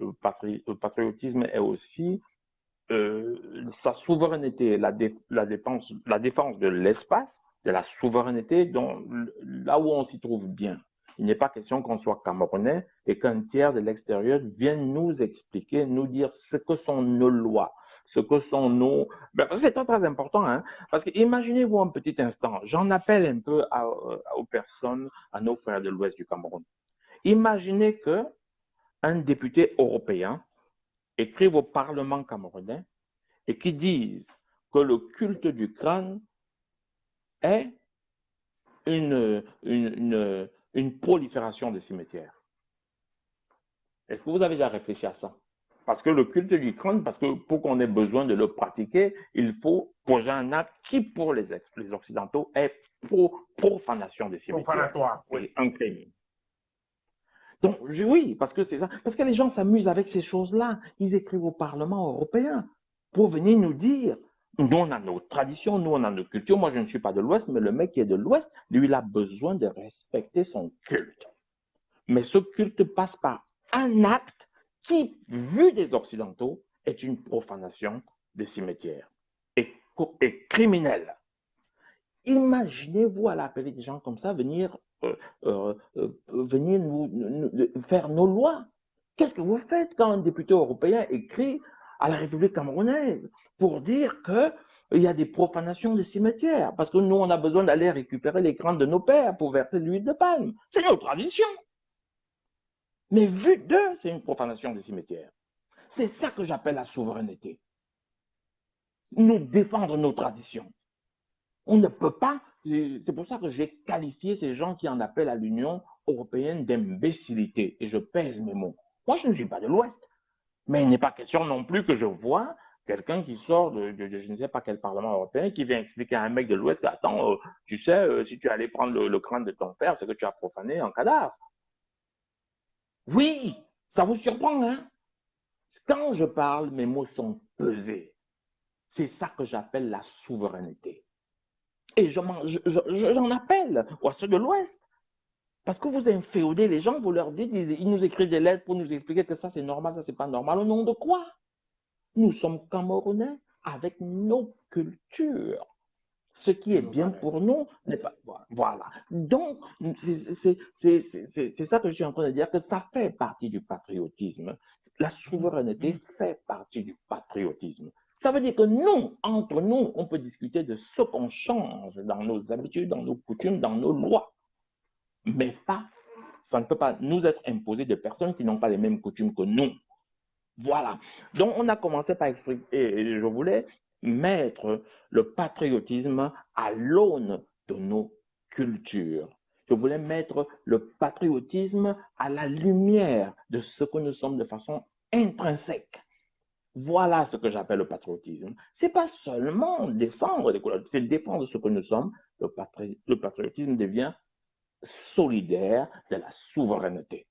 le patriotisme est aussi sa souveraineté, la défense de l'espace, de la souveraineté, là où on s'y trouve bien. Il n'est pas question qu'on soit camerounais et qu'un tiers de l'extérieur vienne nous expliquer, nous dire ce que sont nos lois, ce que sont nos... c'est très, très important, hein, parce que imaginez-vous un petit instant, j'en appelle un peu aux personnes, à nos frères de l'Ouest du Cameroun. Imaginez que un député européen écrive au Parlement camerounais et qui disent que le culte du crâne est une prolifération de cimetières. Est-ce que vous avez déjà réfléchi à ça? Parce que le culte du crâne, parce que pour qu'on ait besoin de le pratiquer, il faut poser un acte qui, pour les Occidentaux, est profanation des cimetières. Profanatoire, oui. Et un crime. Donc, oui, parce que c'est ça. Parce que les gens s'amusent avec ces choses-là. Ils écrivent au Parlement européen pour venir nous dire, nous, on a nos traditions, nous, on a nos cultures. Moi, je ne suis pas de l'Ouest, mais le mec qui est de l'Ouest, lui, il a besoin de respecter son culte. Mais ce culte passe par un acte qui, vu des Occidentaux, est une profanation des cimetières et criminelle. Imaginez-vous à l'appeler des gens comme ça venir venir nous faire nos lois. Qu'est-ce que vous faites quand un député européen écrit à la République camerounaise pour dire qu'il y a des profanations des cimetières parce que nous, on a besoin d'aller récupérer les crânes de nos pères pour verser de l'huile de palme. C'est notre tradition. Mais vu d'eux, c'est une profanation des cimetières. C'est ça que j'appelle la souveraineté. Nous défendre nos traditions. On ne peut pas, c'est pour ça que j'ai qualifié ces gens qui en appellent à l'Union européenne d'imbécilité. Et je pèse mes mots. Moi, je ne suis pas de l'Ouest. Mais il n'est pas question non plus que je vois quelqu'un qui sort de je ne sais pas quel Parlement européen qui vient expliquer à un mec de l'Ouest attends, tu sais, si tu allais prendre le crâne de ton père, c'est que tu as profané un cadavre. Oui, ça vous surprend, hein? Quand je parle, mes mots sont pesés. C'est ça que j'appelle la souveraineté. Et j'en appelle à ceux de l'Ouest. Parce que vous inféodez les gens, vous leur dites, ils nous écrivent des lettres pour nous expliquer que ça c'est normal, ça c'est pas normal. Au nom de quoi? Nous sommes Camerounais avec nos cultures. Ce qui est bien pour nous n'est pas. Voilà. Donc, c'est ça que je suis en train de dire, que ça fait partie du patriotisme. La souveraineté fait partie du patriotisme. Ça veut dire que nous, entre nous, on peut discuter de ce qu'on change dans nos habitudes, dans nos coutumes, dans nos lois. Mais pas, ça ne peut pas nous être imposé de personnes qui n'ont pas les mêmes coutumes que nous. Voilà. Donc, on a commencé par expliquer, et je voulais mettre le patriotisme à l'aune de nos cultures. Je voulais mettre le patriotisme à la lumière de ce que nous sommes de façon intrinsèque. Voilà ce que j'appelle le patriotisme. C'est pas seulement défendre les couleurs, c'est défendre ce que nous sommes. Le patriotisme devient solidaire de la souveraineté.